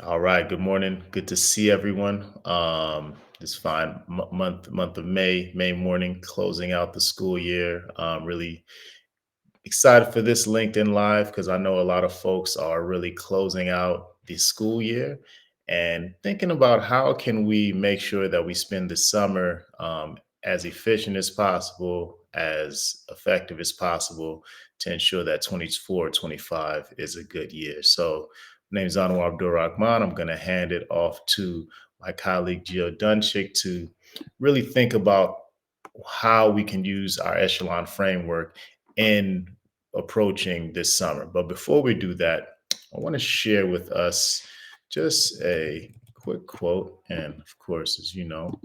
All right. Good morning. Good to see everyone. This fine month of May morning, closing out the school year. Really excited for this LinkedIn Live because I know a lot of folks are really closing out the school year and thinking about how can we make sure that we spend the summer as efficient as possible, as effective as possible to ensure that 24-25 is a good year. So my name is Anwar Rahman. I'm going to hand it off to my colleague Jill Dunchick to really think about how we can use our Echelon framework in approaching this summer. But before we do that, I want to share with us just a quick quote. And of course, as you know,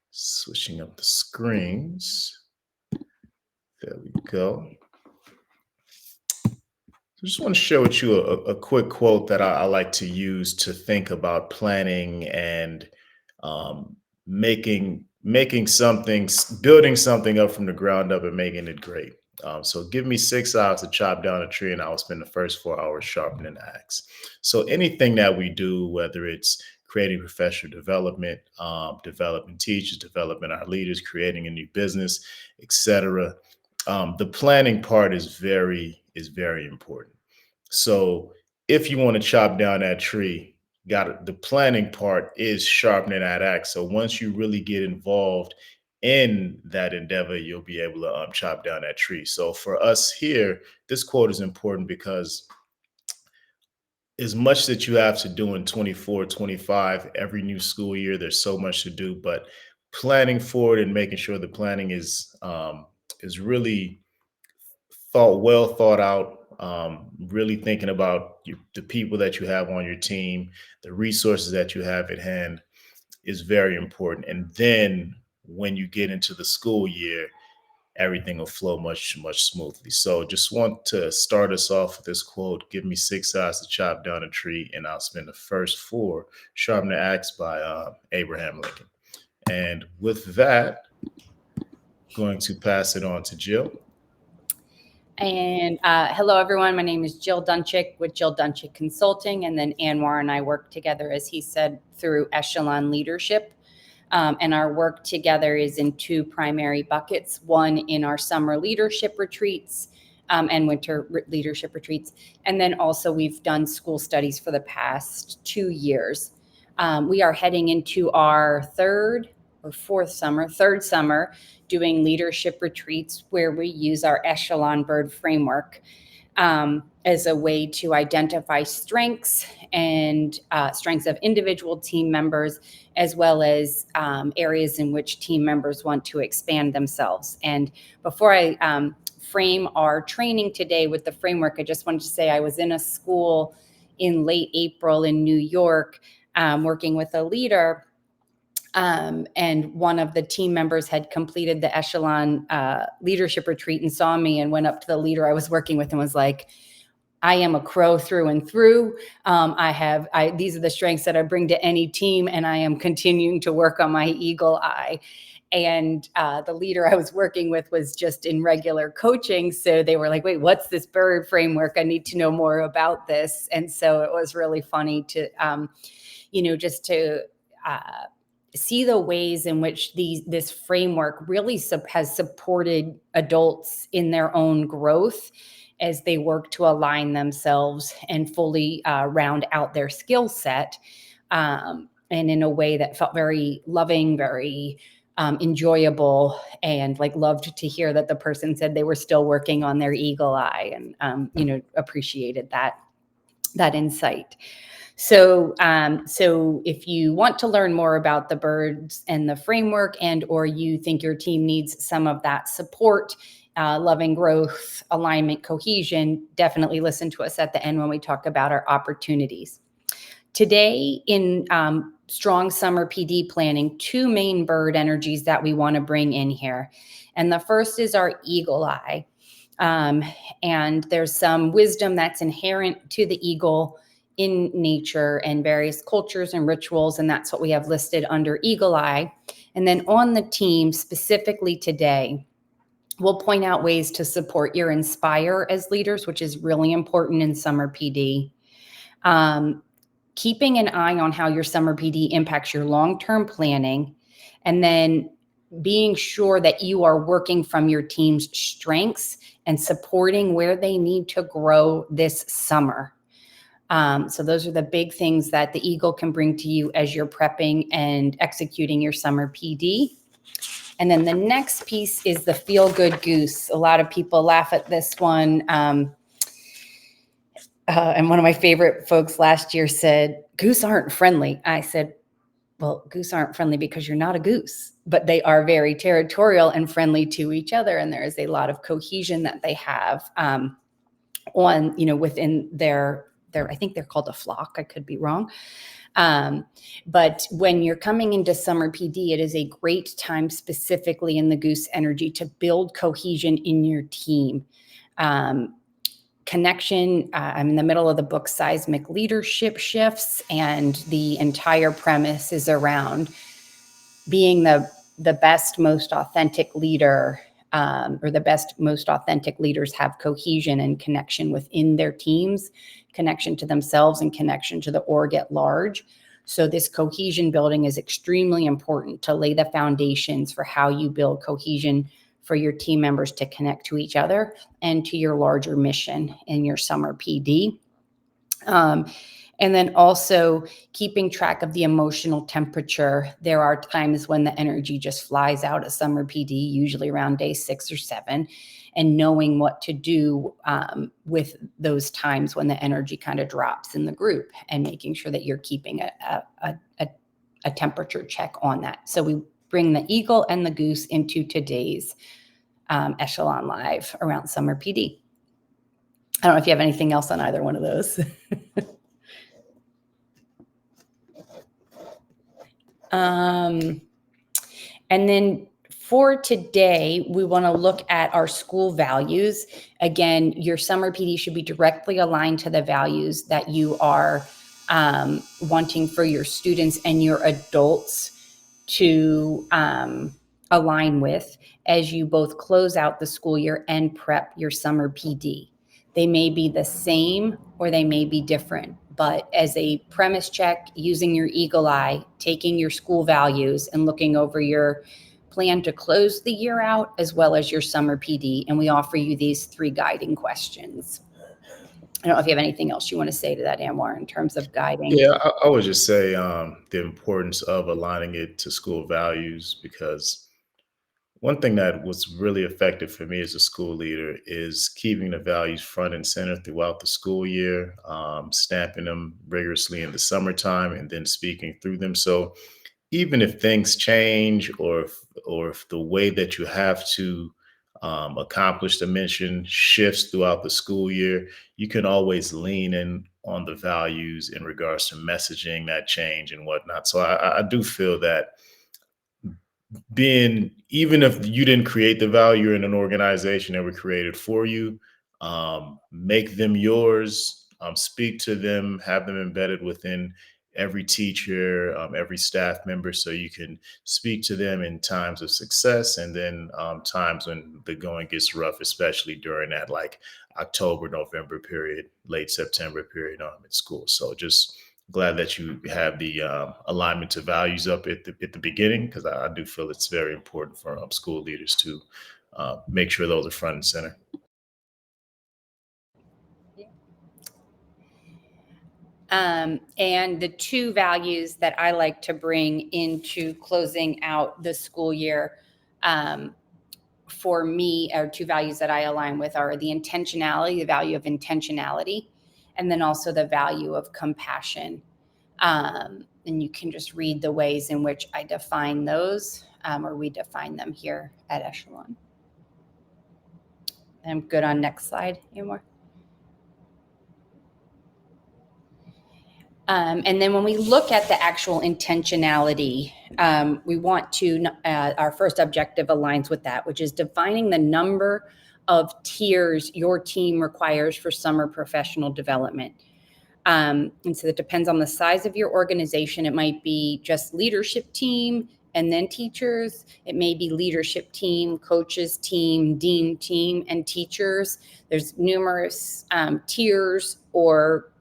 switching up the screens. There we go. I just want to share with you a quick quote that I like to use to think about planning and um, making something, building something up from the ground up and making it great. So give me 6 hours to chop down a tree, and I will spend the first 4 hours sharpening the axe. So anything that we do, whether it's creating professional development, developing teachers, developing our leaders, creating a new business, etc. The planning part is very important. So if you want to chop down that tree, the planning part is sharpening that axe. So once you really get involved in that endeavor, you'll be able to chop down that tree. So for us here, this quote is important because as much that you have to do in 24-25, every new school year, there's so much to do, but planning forward and making sure the planning is really thought out. Really thinking about the people that you have on your team, the resources that you have at hand is very important. And then when you get into the school year, everything will flow much smoothly. So just want to start us off with this quote: "Give me 6 hours to chop down a tree, and I'll spend the first four sharpening the axe," by Abraham Lincoln. And with that, going to pass it on to Jill. And hello, everyone. My name is Jill Dunchick with Jill Dunchick Consulting. And then Anwar and I work together, as he said, through Echelon Leadership. And our work together is in two primary buckets, one in our summer leadership retreats and winter leadership retreats. And then also we've done school studies for the past 2 years. We are heading into our third summer doing leadership retreats where we use our Echelon Bird framework as a way to identify strengths and strengths of individual team members, as well as areas in which team members want to expand themselves. And before I frame our training today with the framework, I just wanted to say I was in a school in late April in New York working with a leader. And one of the team members had completed the Echelon leadership retreat and saw me and went up to the leader I was working with and was like, "I am a crow through and through. These are the strengths that I bring to any team, and I am continuing to work on my eagle eye." And the leader I was working with was just in regular coaching. So they were like, "Wait, what's this bird framework? I need to know more about this." And so it was really funny to, just to see the ways in which this framework really has supported adults in their own growth as they work to align themselves and fully round out their skill set, and in a way that felt very loving, very enjoyable, and like loved to hear that the person said they were still working on their eagle eye, and appreciated that insight. So if you want to learn more about the birds and the framework, or you think your team needs some of that support, loving growth, alignment, cohesion, definitely listen to us at the end when we talk about our opportunities. Today in strong summer PD planning, two main bird energies that we want to bring in here. And the first is our eagle eye. And there's some wisdom that's inherent to the eagle in nature and various cultures and rituals, and that's what we have listed under eagle eye. And then on the team, specifically today, we'll point out ways to support your inspire as leaders, which is really important in summer PD. keeping an eye on how your summer PD impacts your long-term planning, and then being sure that you are working from your team's strengths and supporting where they need to grow this summer. So those are the big things that the Eagle can bring to you as you're prepping and executing your summer PD. And then the next piece is the Feel Good Goose. A lot of people laugh at this one. And one of my favorite folks last year said, "Goose aren't friendly." I said, well, goose aren't friendly because you're not a goose, but they are very territorial and friendly to each other. And there is a lot of cohesion that they have within their, I think they're called a flock. I could be wrong. But when you're coming into summer PD, it is a great time specifically in the goose energy to build cohesion in your team. Connection. I'm in the middle of the book, Seismic Leadership Shifts, and the entire premise is around being the best, most authentic leader, or the best, most authentic leaders have cohesion and connection within their teams, connection to themselves, and connection to the org at large. So this cohesion building is extremely important to lay the foundations for how you build cohesion for your team members to connect to each other and to your larger mission in your summer PD. And then also keeping track of the emotional temperature. There are times when the energy just flies out of summer PD, usually around day 6 or 7, and knowing what to do with those times when the energy kind of drops in the group, and making sure that you're keeping a temperature check on that. So we bring the Eagle and the Goose into today's Echelon Live around summer PD. I don't know if you have anything else on either one of those. And then for today, we want to look at our school values. Again, your summer PD should be directly aligned to the values that you are wanting for your students and your adults to align with as you both close out the school year and prep your summer PD. They may be the same or they may be different, but as a premise check, using your eagle eye, taking your school values and looking over your plan to close the year out as well as your summer PD. And we offer you these 3 guiding questions. I don't know if you have anything else you want to say to that, Anwar, in terms of guiding. Yeah, I would just say the importance of aligning it to school values, because one thing that was really effective for me as a school leader is keeping the values front and center throughout the school year, stamping them rigorously in the summertime, and then speaking through them. So even if things change, or if the way that you have to accomplish the mission shifts throughout the school year, you can always lean in on the values in regards to messaging that change and whatnot. So I do feel that, being even if you didn't create the value in an organization that were created for you, make them yours, speak to them, have them embedded within every teacher, every staff member, so you can speak to them in times of success, and then times when the going gets rough, especially during that like October, November period, late September period at school. So just glad that you have the alignment to values up at the beginning, because I do feel it's very important for school leaders to make sure those are front and center. And the 2 values that I like to bring into closing out the school year, for me, are 2 values that I align with are the intentionality, the value of intentionality, and then also the value of compassion. And you can just read the ways in which I define those, or we define them here at Echelon. I'm good on next slide, Amor. And then when we look at the actual intentionality, we want to, our first objective aligns with that, which is defining the number of tiers your team requires for summer professional development. And so it depends on the size of your organization. It might be just leadership team and then teachers. It may be leadership team, coaches team, dean team, and teachers. There's numerous tiers or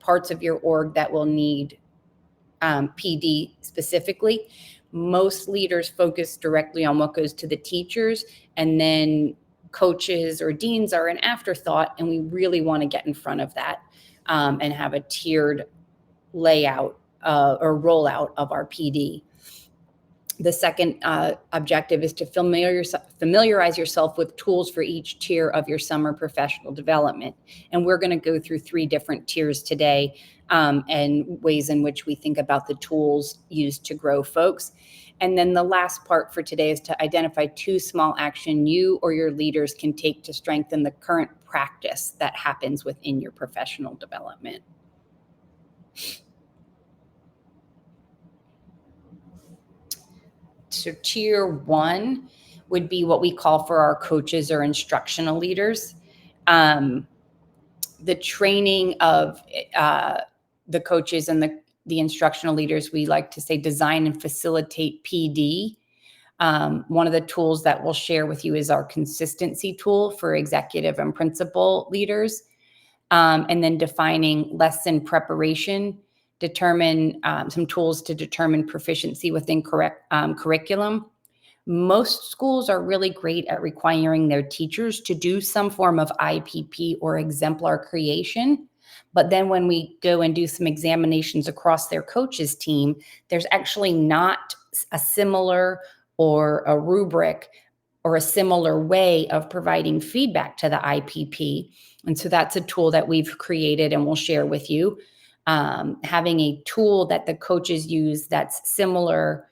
parts of your org that will need PD specifically. Most leaders focus directly on what goes to the teachers, and then coaches or deans are an afterthought, and we really want to get in front of that and have a tiered layout or rollout of our PD. The second objective is to familiarize yourself with tools for each tier of your summer professional development. And we're going to go through 3 different tiers today and ways in which we think about the tools used to grow folks. And then the last part for today is to identify 2 small action you or your leaders can take to strengthen the current practice that happens within your professional development. So tier 1 would be what we call for our coaches or instructional leaders. The training of the coaches and the instructional leaders, we like to say design and facilitate PD. One of the tools that we'll share with you is our consistency tool for executive and principal leaders. And then defining lesson preparation, determine some tools to determine proficiency within curriculum. Most schools are really great at requiring their teachers to do some form of IPP or exemplar creation. But then when we go and do some examinations across their coaches team, there's actually not a similar or a rubric or a similar way of providing feedback to the IPP. And so that's a tool that we've created and we'll share with you. Having a tool that the coaches use that's similar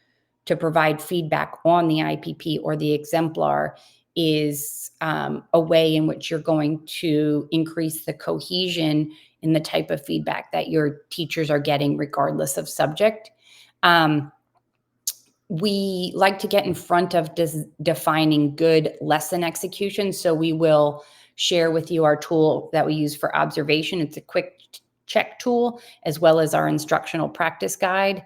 to provide feedback on the IPP or the exemplar is a way in which you're going to increase the cohesion in the type of feedback that your teachers are getting regardless of subject. We like to get in front of defining good lesson execution. So we will share with you our tool that we use for observation. It's a quick check tool, as well as our instructional practice guide.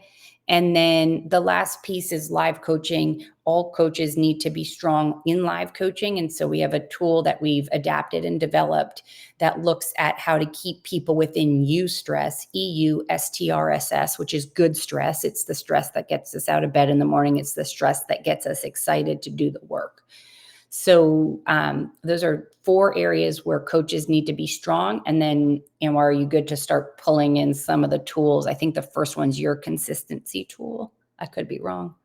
And then the last piece is live coaching. All coaches need to be strong in live coaching. And so we have a tool that we've adapted and developed that looks at how to keep people within eustress, EUSTRSS, which is good stress. It's the stress that gets us out of bed in the morning. It's the stress that gets us excited to do the work. So those are 4 areas where coaches need to be strong. And then, Anwar, are you good to start pulling in some of the tools? I think the first one's your consistency tool. I could be wrong.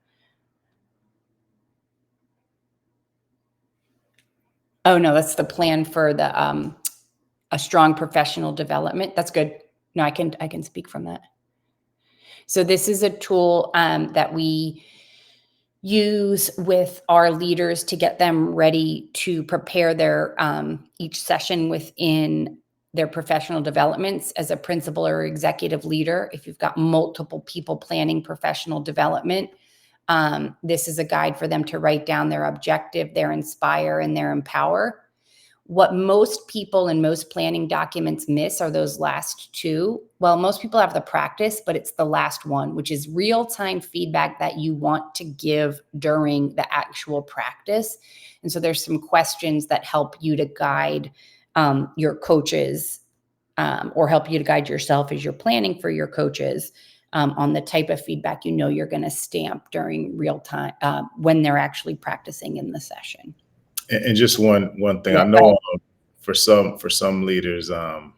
Oh, no, that's the plan for the a strong professional development. That's good. No, I can speak from that. So this is a tool that we use with our leaders to get them ready to prepare their each session within their professional developments as a principal or executive leader. If you've got multiple people planning professional development, this is a guide for them to write down their objective, their inspire, and their empower. What most people in most planning documents miss are those last 2. Well, most people have the practice, but it's the last one, which is real-time feedback that you want to give during the actual practice. And so there's some questions that help you to guide your coaches or help you to guide yourself as you're planning for your coaches on the type of feedback you're going to stamp during real time when they're actually practicing in the session. And just one thing, I know for some leaders, and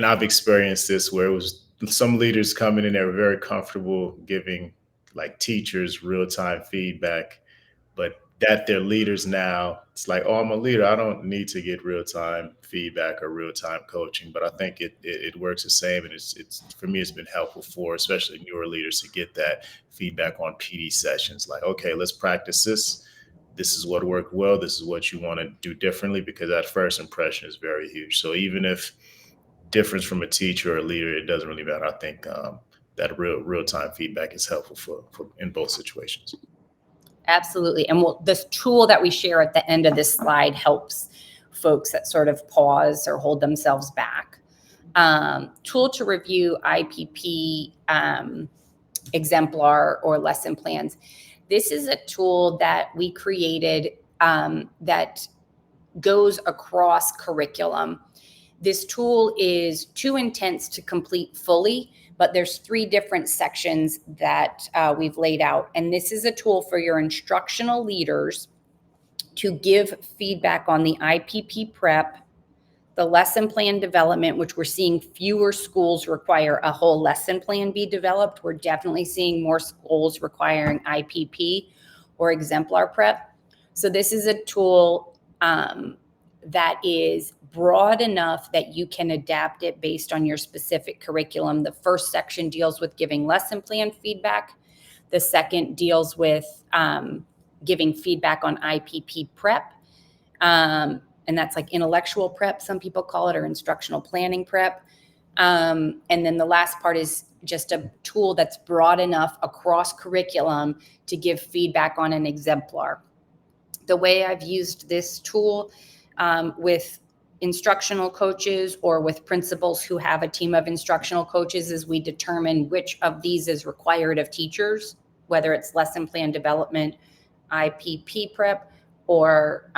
I've experienced this where it was some leaders coming in, they were very comfortable giving like teachers real-time feedback, but that they're leaders now, it's like, oh, I'm a leader, I don't need to get real-time feedback or real-time coaching. But I think it works the same, and it's for me, it's been helpful for especially newer leaders to get that feedback on PD sessions. Like, okay, let's practice this. This is what worked well. This is what you want to do differently, because that first impression is very huge. So even if difference from a teacher or a leader, it doesn't really matter. I think that real-time feedback is helpful for in both situations. Absolutely. And this tool that we share at the end of this slide helps folks that sort of pause or hold themselves back. Tool to review IPP exemplar or lesson plans. This is a tool that we created that goes across curriculum. This tool is too intense to complete fully, but there's 3 different sections that we've laid out. And this is a tool for your instructional leaders to give feedback on the IPP prep, the lesson plan development, which we're seeing fewer schools require a whole lesson plan be developed. We're definitely seeing more schools requiring IPP or exemplar prep. So this is a tool that is broad enough that you can adapt it based on your specific curriculum. The first section deals with giving lesson plan feedback. The second deals with giving feedback on IPP prep. And that's like intellectual prep, some people call it, or instructional planning prep. And then the last part is just a tool that's broad enough across curriculum to give feedback on an exemplar. The way I've used this tool with instructional coaches or with principals who have a team of instructional coaches is we determine which of these is required of teachers, whether it's lesson plan development, IPP prep, or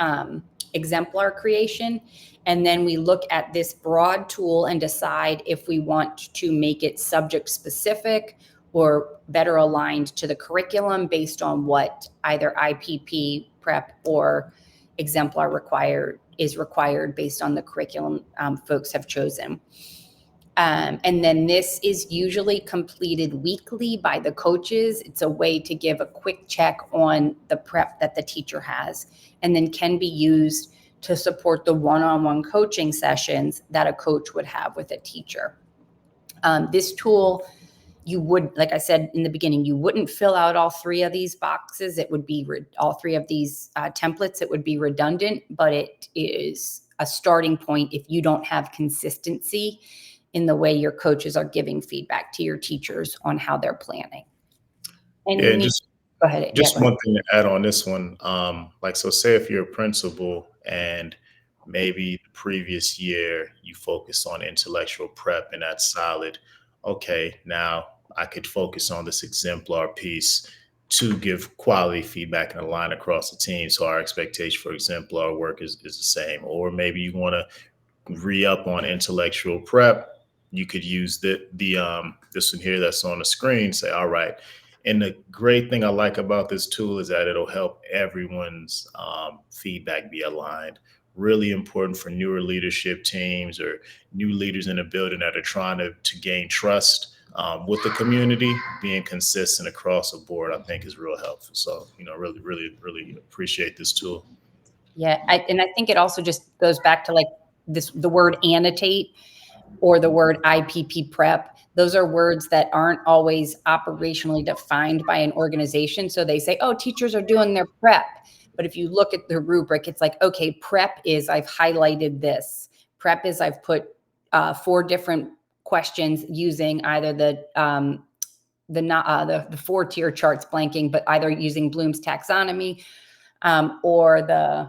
exemplar creation. And then we look at this broad tool and decide if we want to make it subject specific or better aligned to the curriculum based on what either IPP prep or exemplar is required based on the curriculum folks have chosen. And then this is usually completed weekly by the coaches. It's a way to give a quick check on the prep that the teacher has, and then can be used to support the one-on-one coaching sessions that a coach would have with a teacher. This tool, you would, like I said in the beginning, you wouldn't fill out all 3 of these boxes. It would be all 3 of these templates. It would be redundant, but it is a starting point if you don't have consistency in the way your coaches are giving feedback to your teachers on how they're planning. And Yeah, and just go ahead. just Go ahead. one thing to add on this one. Like, so say if you're a principal and maybe the previous year you focused on intellectual prep and that's solid. Okay, now I could focus on this exemplar piece to give quality feedback and align across the team. So our expectation for exemplar work is the same. Or maybe you want to re-up on intellectual prep. You could use this one here that's on the screen, say, all right. And the great thing I like about this tool is that it'll help everyone's feedback be aligned. Really important for newer leadership teams or new leaders in a building that are trying to gain trust with the community. Being consistent across the board, I think, is real helpful. So, really, really, really appreciate this tool. Yeah, and I think it also just goes back to like the word annotate or the word IPP prep. Those are words that aren't always operationally defined by an organization. So they say, oh, teachers are doing their prep. But if you look at the rubric, it's like, okay, prep is I've highlighted this. Prep is I've put 4 different questions using either the 4-tier charts blanking, but either using Bloom's taxonomy or the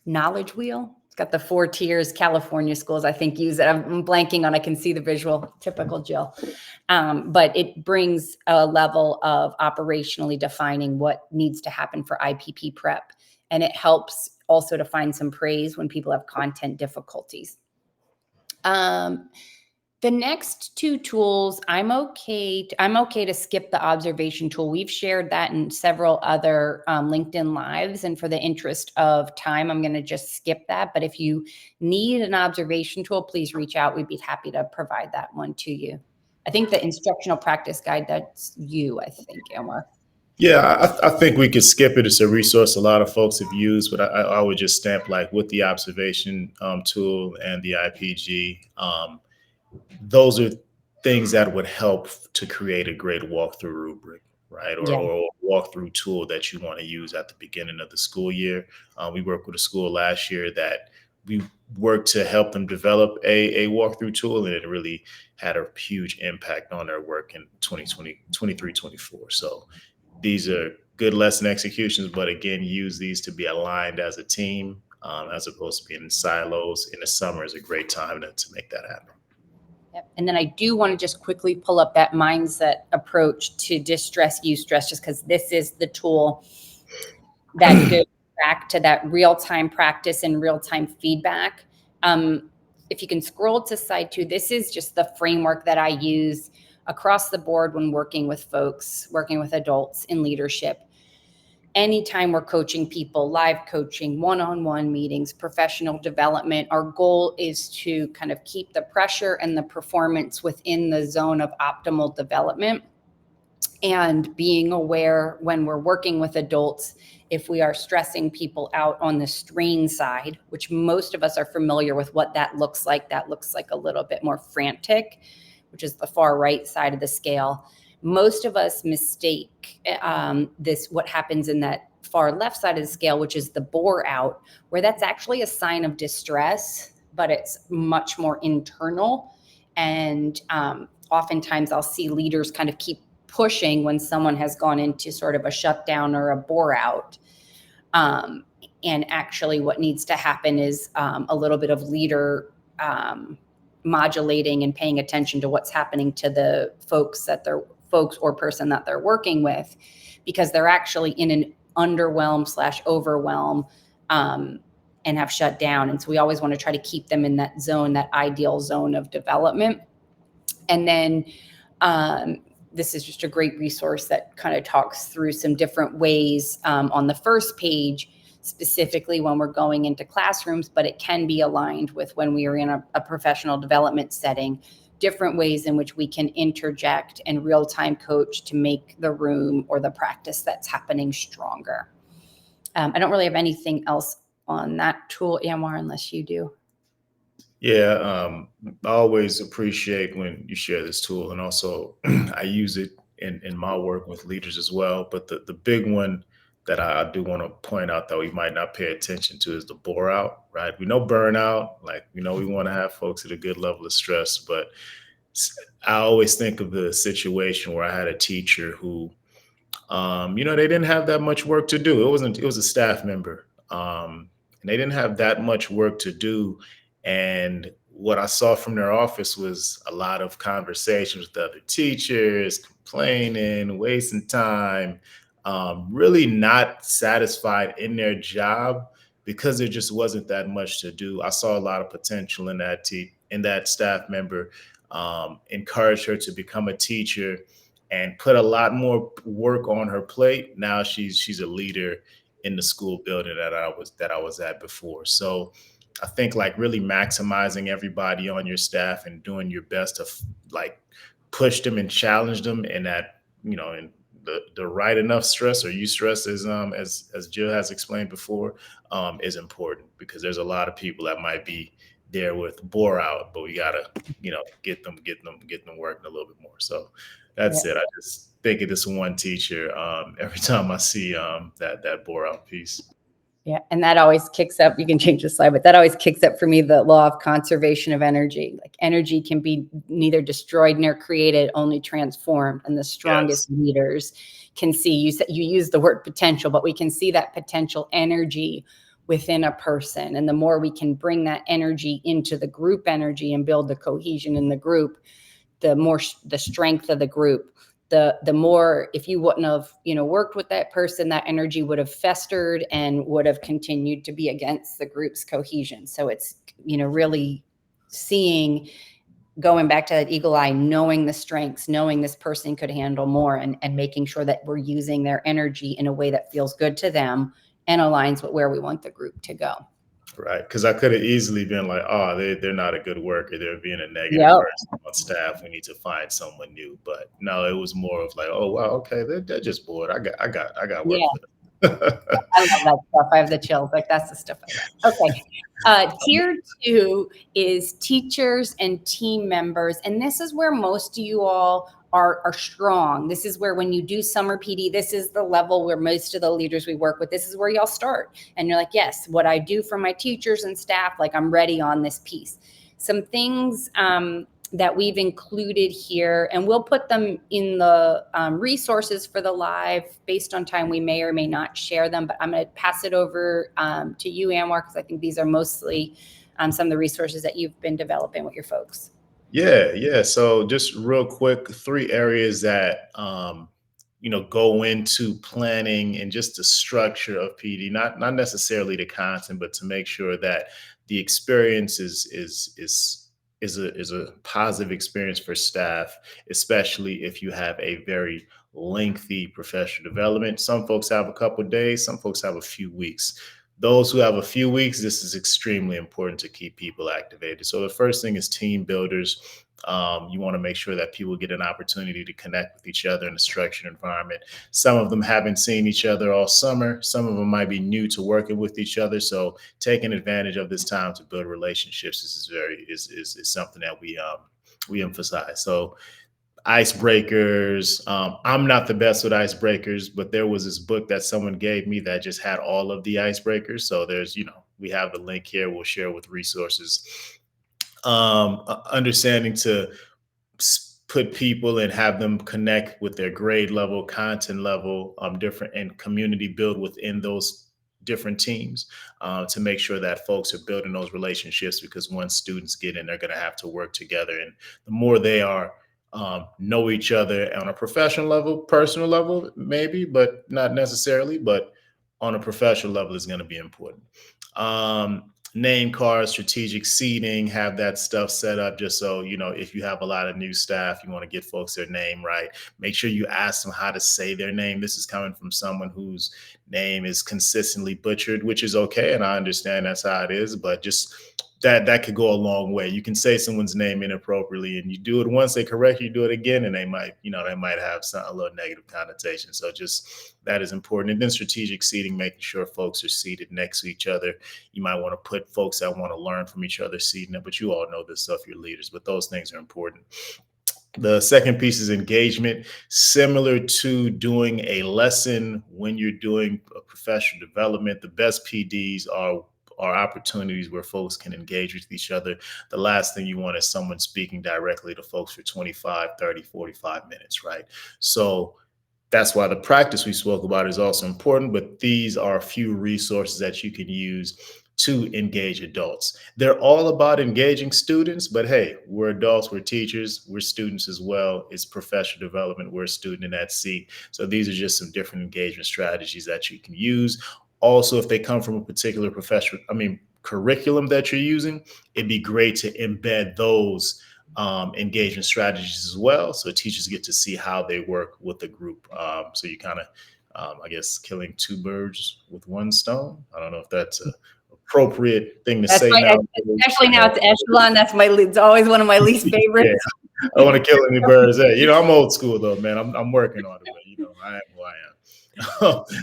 knowledge wheel. It's got the 4 tiers. California schools, I think, use it. I'm blanking on, I can see the visual, typical Jill. But it brings a level of operationally defining what needs to happen for IPP prep. And it helps also to find some praise when people have content difficulties. The next 2 tools, I'm okay to skip the observation tool. We've shared that in several other LinkedIn Lives. And for the interest of time, I'm going to just skip that. But if you need an observation tool, please reach out. We'd be happy to provide that one to you. I think the instructional practice guide, that's you, I think, Anwar. Yeah, I think we could skip it. It's a resource a lot of folks have used, but I would just stamp like with the observation tool and the IPG. Those are things that would help to create a great walkthrough rubric, right? Yeah. Or walkthrough tool that you want to use at the beginning of the school year. We worked with a school last year that we worked to help them develop a walkthrough tool, and it really had a huge impact on their work in 2020, 23, 24. So these are good lesson executions, but again, use these to be aligned as a team as opposed to being in silos. In the summer is a great time to make that happen. Yep. And then I do want to just quickly pull up that mindset approach to distress, eustress, just because this is the tool that goes back to that real-time practice and real-time feedback. if you can scroll to side 2, this is just the framework that I use across the board when working with folks, working with adults in leadership. Anytime we're coaching people, live coaching, one-on-one meetings, professional development, our goal is to kind of keep the pressure and the performance within the zone of optimal development. And being aware when we're working with adults, if we are stressing people out on the strain side, which most of us are familiar with what that looks like a little bit more frantic, which is the far right side of the scale. Most of us mistake this, what happens in that far left side of the scale, which is the bore out, where that's actually a sign of distress, but it's much more internal. And oftentimes I'll see leaders kind of keep pushing when someone has gone into sort of a shutdown or a bore out. And actually what needs to happen is a little bit of leader modulating and paying attention to what's happening to the folks or person that they're working with, because they're actually in an underwhelm / overwhelm and have shut down. And so we always want to try to keep them in that zone, that ideal zone of development. And then this is just a great resource that kind of talks through some different ways on the first page, specifically when we're going into classrooms, but it can be aligned with when we are in a professional development setting, different ways in which we can interject and real-time coach to make the room or the practice that's happening stronger. I don't really have anything else on that tool, Anwar, unless you do. Yeah, I always appreciate when you share this tool, and also I use it in my work with leaders as well. But the big one that I do want to point out that we might not pay attention to is the bore out, right? We know burnout, like we know we want to have folks at a good level of stress, but I always think of the situation where I had a teacher who they didn't have that much work to do. It was a staff member. And they didn't have that much work to do. And what I saw from their office was a lot of conversations with other teachers, complaining, wasting time, really not satisfied in their job because there just wasn't that much to do. I saw a lot of potential in in that staff member, encourage her to become a teacher and put a lot more work on her plate. Now she's a leader in the school building that I was at before. So I think like really maximizing everybody on your staff and doing your best to like push them and challenge them in that, in the right enough stress or stress as Jill has explained before, is important because there's a lot of people that might be there with bore out, but we gotta, get them working a little bit more. So Yeah. that's it. I just think of this one teacher every time I see that bore out piece. Yeah, and that always kicks up. You can change the slide, but that always kicks up for me the law of conservation of energy. Like energy can be neither destroyed nor created, only transformed. And the Yes. strongest leaders can see. You use the word potential, but we can see that potential energy within a person. And the more we can bring that energy into the group energy and build the cohesion in the group, the more the strength of the group, the more, if you wouldn't have worked with that person, that energy would have festered and would have continued to be against the group's cohesion. So it's really seeing, going back to that eagle eye, knowing the strengths, knowing this person could handle more, and making sure that we're using their energy in a way that feels good to them and aligns with where we want the group to go. Right. Because I could have easily been like, oh, they're not a good worker. They're being a negative Yep. person on staff. We need to find someone new. But no, it was more of like, oh wow, okay, they're just bored. I got work Yeah. for them. I love that stuff. I have the chills. Like that's the stuff I love. Okay. Tier 2 is teachers and team members. And this is where most of you all are strong. This is where when you do summer PD, this is the level where most of the leaders we work with, this is where y'all start. And you're like, yes, what I do for my teachers and staff, like I'm ready on this piece. Some things that we've included here, and we'll put them in the resources for the live. Based on time, we may or may not share them, but I'm going to pass it over to you, Anwar, because I think these are mostly some of the resources that you've been developing with your folks. Yeah. So just real quick, three areas that go into planning and just the structure of PD, not necessarily the content, but to make sure that the experience is a positive experience for staff, especially if you have a very lengthy professional development. Some folks have a couple of days, some folks have a few weeks. Those who have a few weeks, this is extremely important to keep people activated. So the first thing is team builders. You want to make sure that people get an opportunity to connect with each other in a structured environment. Some of them haven't seen each other all summer. Some of them might be new to working with each other. So taking advantage of this time to build relationships is something that we emphasize. So icebreakers. I'm not the best with icebreakers, but there was this book that someone gave me that just had all of the icebreakers. So there's, we have the link here. We'll share with resources. Understanding to put people and have them connect with their grade level, content level, different and community build within those different teams to make sure that folks are building those relationships, because once students get in, they're going to have to work together. And the more they are know each other on a professional level, personal level, maybe, but not necessarily, but on a professional level is going to be important. Name cards, strategic seating, have that stuff set up just so, if you have a lot of new staff, you want to get folks their name right. Make sure you ask them how to say their name. This is coming from someone whose name is consistently butchered, which is okay. And I understand that's how it is, but just that could go a long way. You can say someone's name inappropriately and you do it once, they correct you, do it again, and they might have a little negative connotation. So just that is important. And then strategic seating, making sure folks are seated next to each other. You might want to put folks that want to learn from each other seating, but you all know this stuff, you're leaders, but those things are important. The second piece is engagement, similar to doing a lesson when you're doing a professional development. The best PDs are opportunities where folks can engage with each other. The last thing you want is someone speaking directly to folks for 25, 30, 45 minutes, right? So that's why the practice we spoke about is also important, but these are a few resources that you can use to engage adults. They're all about engaging students, but hey, we're adults, we're teachers, we're students as well. It's professional development, we're a student in that seat. So these are just some different engagement strategies that you can use. Also, if they come from a particular curriculum that you're using, it'd be great to embed those engagement strategies as well, so teachers get to see how they work with the group. So you kind of, I guess, killing two birds with one stone. I don't know if that's a appropriate thing to That's say my, now. especially now it's Echelon. That's it's always one of my least favorites. Yeah, I don't want to kill any birds. Hey, I'm old school though, man. I'm working on it, but I am who I am.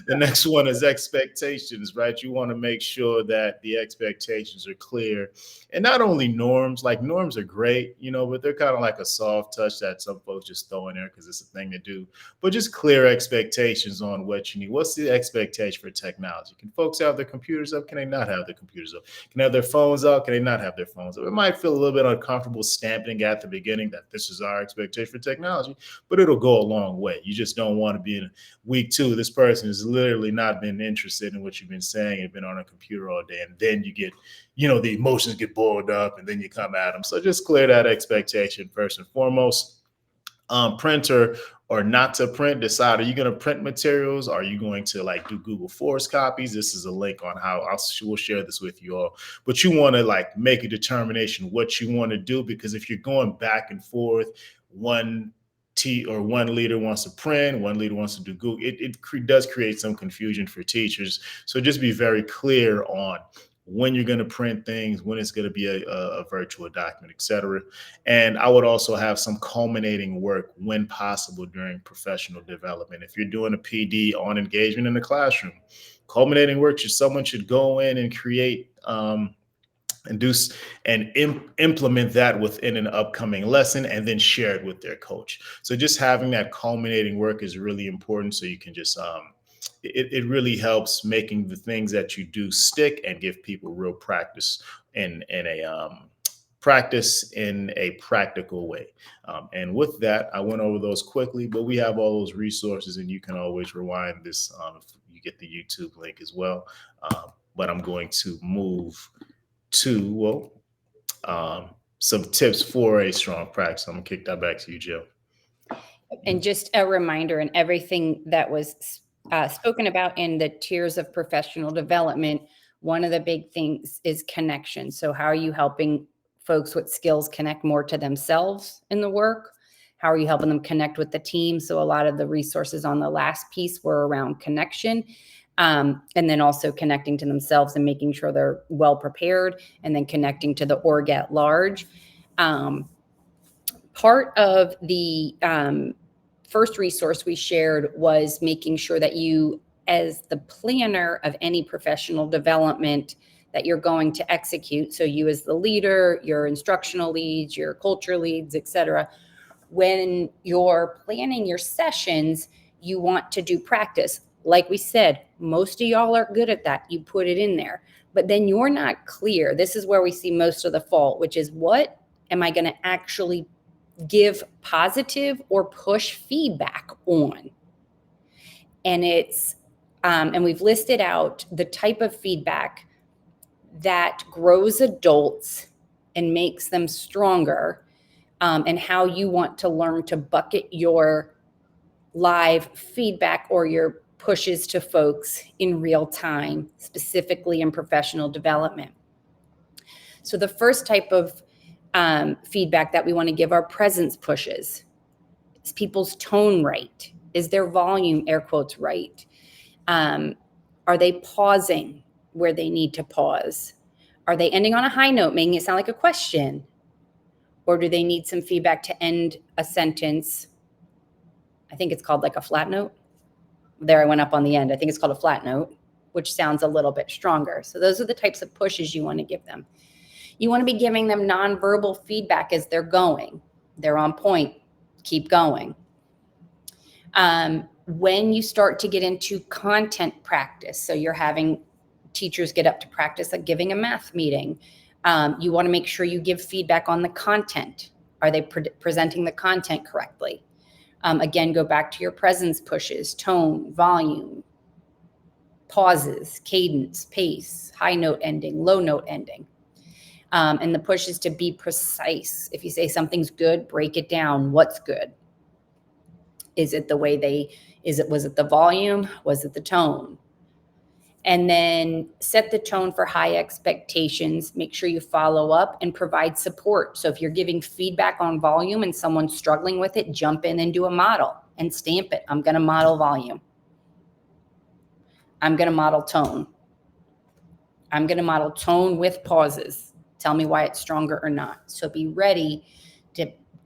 The next one is expectations, right? You want to make sure that the expectations are clear, and not only norms. Like norms are great, but they're kind of like a soft touch that some folks just throw in there because it's a thing to do. But just clear expectations on what you need. What's the expectation for technology? Can folks have their computers up? Can they not have their computers up? Can they have their phones up? Can they not have their phones up? It might feel a little bit uncomfortable stamping at the beginning that this is our expectation for technology, but it'll go a long way. You just don't want to be in week 2. This person has literally not been interested in what you've been saying and been on a computer all day. And then you get, the emotions get boiled up and then you come at them. So just clear that expectation first and foremost. Printer or not to print, decide, are you going to print materials? Are you going to do Google Force copies? This is a link on how we'll share this with you all, but you want to make a determination what you want to do, because if you're going back and forth, one leader wants to print, one leader wants to do Google, it does create some confusion for teachers. So just be very clear on when you're going to print things, when it's going to be a virtual document, etc. And I would also have some culminating work when possible during professional development. If you're doing a PD on engagement in the classroom, culminating work, someone should go in and create and implement that within an upcoming lesson and then share it with their coach. So just having that culminating work is really important. So you can just it really helps making the things that you do stick and give people real practice in a practical way. And with that, I went over those quickly, but we have all those resources and you can always rewind this if you get the YouTube link as well. But I'm going to move to some tips for a strong practice. I'm gonna kick that back to you, Jill. And just a reminder, and everything that was spoken about in the tiers of professional development One of the big things is connection. So how are you helping folks with skills connect more to themselves in the work? How are you helping them connect with the team? So a lot of the resources on the last piece were around connection. And then also connecting to themselves and making sure they're well prepared, and then connecting to the org at large. Part of the first resource we shared was making sure that you, as the planner of any professional development that you're going to execute, so you as the leader, your instructional leads, your culture leads, et cetera, when you're planning your sessions, you want to do practice. Like we said, most of y'all are good at that. You put it in there, but then you're not clear. This is where we see most of the fault, which is, what am I going to actually give positive or push feedback on? And it's, and we've listed out the type of feedback that grows adults and makes them stronger, and how you want to learn to bucket your live feedback or your pushes to folks in real time, specifically in professional development. So the first type of feedback that we want to give are presence pushes. Is people's tone right? Is their volume, air quotes, right? Are they pausing where they need to pause? Are they ending on a high note, making it sound like a question? Or do they need some feedback to end a sentence? I think it's called like a flat note. There, I went up on the end. I think it's called a flat note, which sounds a little bit stronger. So those are the types of pushes you want to give them. You want to be giving them nonverbal feedback as they're going. They're on point. Keep going. When you start to get into content practice, so you're having teachers get up to practice like giving a math meeting, you want to make sure you give feedback on the content. Are they presenting the content correctly? Again, go back to your presence pushes: tone, volume, pauses, cadence, pace, high note ending, low note ending. And the push is to be precise. If you say something's good, break it down. What's good? Is it the way was it the volume? Was it the tone? And then set the tone for high expectations. Make sure you follow up and provide support. So if you're giving feedback on volume and someone's struggling with it, jump in and do a model and stamp it. I'm going to model volume. I'm going to model tone. I'm going to model tone with pauses. Tell me why it's stronger or not. So be ready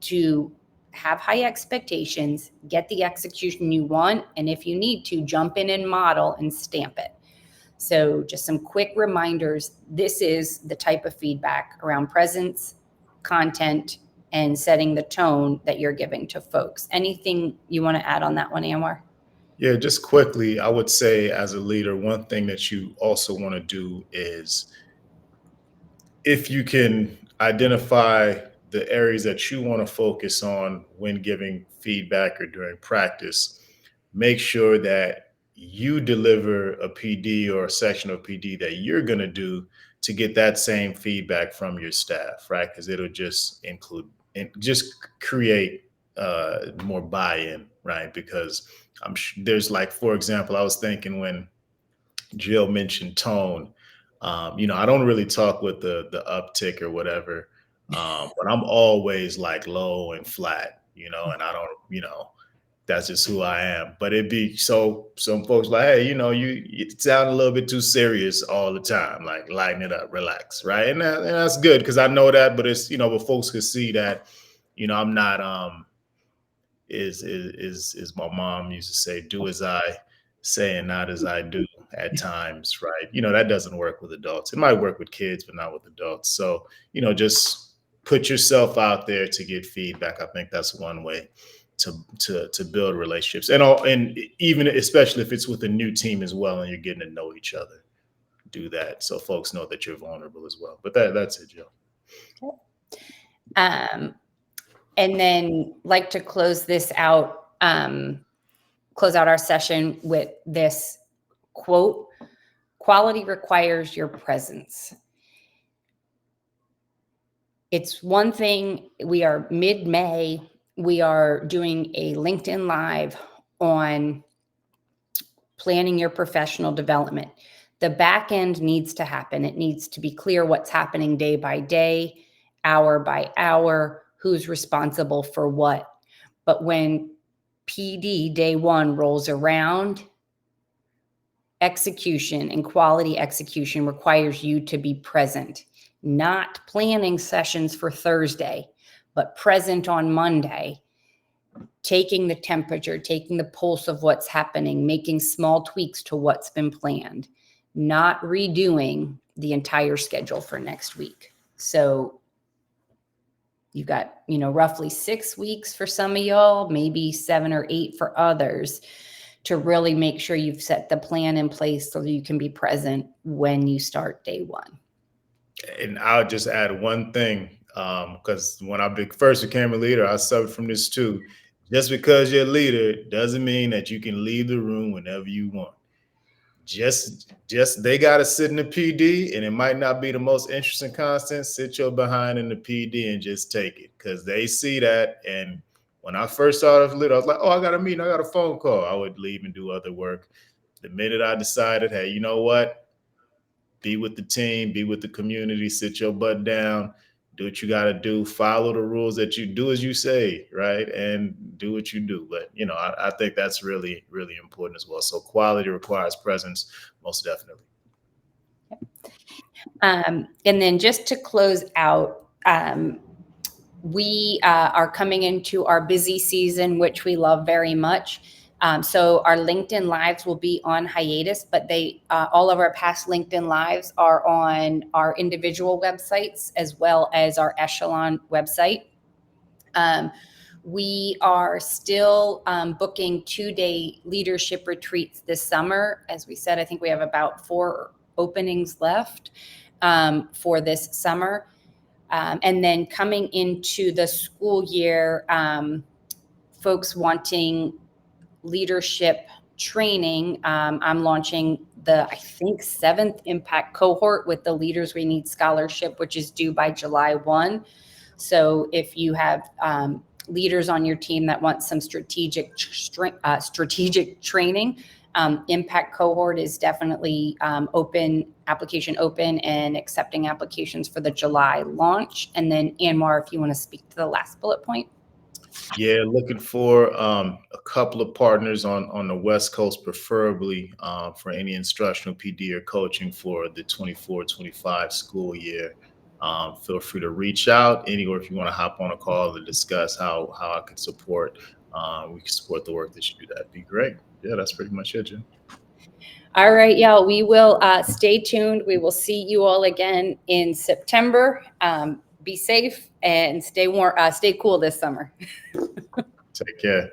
to have high expectations, get the execution you want, and if you need to, jump in and model and stamp it. So just some quick reminders. This is the type of feedback around presence, content, and setting the tone that you're giving to folks. Anything you want to add on that one, Anwar? Yeah, just quickly, I would say as a leader, one thing that you also want to do is, if you can identify the areas that you want to focus on when giving feedback or during practice, make sure that you deliver a PD or a section of PD that you're going to do to get that same feedback from your staff, right? Because it'll just include and just create more buy-in, right? Because there's, like, for example, I was thinking when Jill mentioned tone. I don't really talk with the uptick or whatever, but I'm always like low and flat, and I don't, that's just who I am. But it'd be so some folks like, hey, you sound a little bit too serious all the time. Like, lighten it up, relax, right? And that's good because I know that, but it's, but folks could see that, I'm not is my mom used to say, do as I say and not as I do at times, right? That doesn't work with adults. It might work with kids, but not with adults. So, just put yourself out there to get feedback. I think that's one way to build relationships, and even especially if it's with a new team as well, and you're getting to know each other. Do that so folks know that you're vulnerable as well. But that's it, Jill. And then like to close this out, close out our session with this quote: quality requires your presence. It's one thing, we are mid-May, we are doing a LinkedIn Live on planning your professional development. The back end needs to happen. It needs to be clear what's happening day by day, hour by hour, who's responsible for what. But when PD day one rolls around, execution and quality execution requires you to be present, not planning sessions for Thursday, but present on Monday, taking the temperature, taking the pulse of what's happening, making small tweaks to what's been planned, not redoing the entire schedule for next week. So you've got, roughly 6 weeks for some of y'all, maybe 7 or 8 for others, to really make sure you've set the plan in place so you can be present when you start day one. And I'll just add one thing, because when I first became a leader, I suffered from this too. Just because you're a leader doesn't mean that you can leave the room whenever you want. Just they got to sit in the PD, and it might not be the most interesting content. Sit your behind in the PD and just take it, because they see that. And when I first started as a leader, I was like, oh, I got a meeting, I got a phone call. I would leave and do other work. The minute I decided, hey, you know what? Be with the team, be with the community, sit your butt down, do what you got to do, follow the rules that you do as you say, right? And do what you do. But, I think that's really, really important as well. So quality requires presence, most definitely. And then just to close out, we are coming into our busy season, which we love very much. So our LinkedIn Lives will be on hiatus, but all of our past LinkedIn Lives are on our individual websites as well as our Echelon website. We are still booking 2-day leadership retreats this summer. As we said, I think we have about 4 openings left for this summer. And then coming into the school year, folks wanting leadership training, I'm launching I think 7th impact cohort with the Leaders We Need scholarship, which is due by July 1. So if you have leaders on your team that want some strategic training, impact cohort is definitely application open and accepting applications for the July launch. And then Anwar, if you want to speak to the last bullet point. Yeah, looking for a couple of partners on the West Coast, preferably for any instructional PD or coaching for the 24-25 school year. Feel free to reach out anywhere if you want to hop on a call to discuss how I can support. We can support the work that you do. That'd be great. Yeah, that's pretty much it, Jim. All right, y'all. We will stay tuned. We will see you all again in September. Be safe and stay warm. Stay cool this summer. Take care.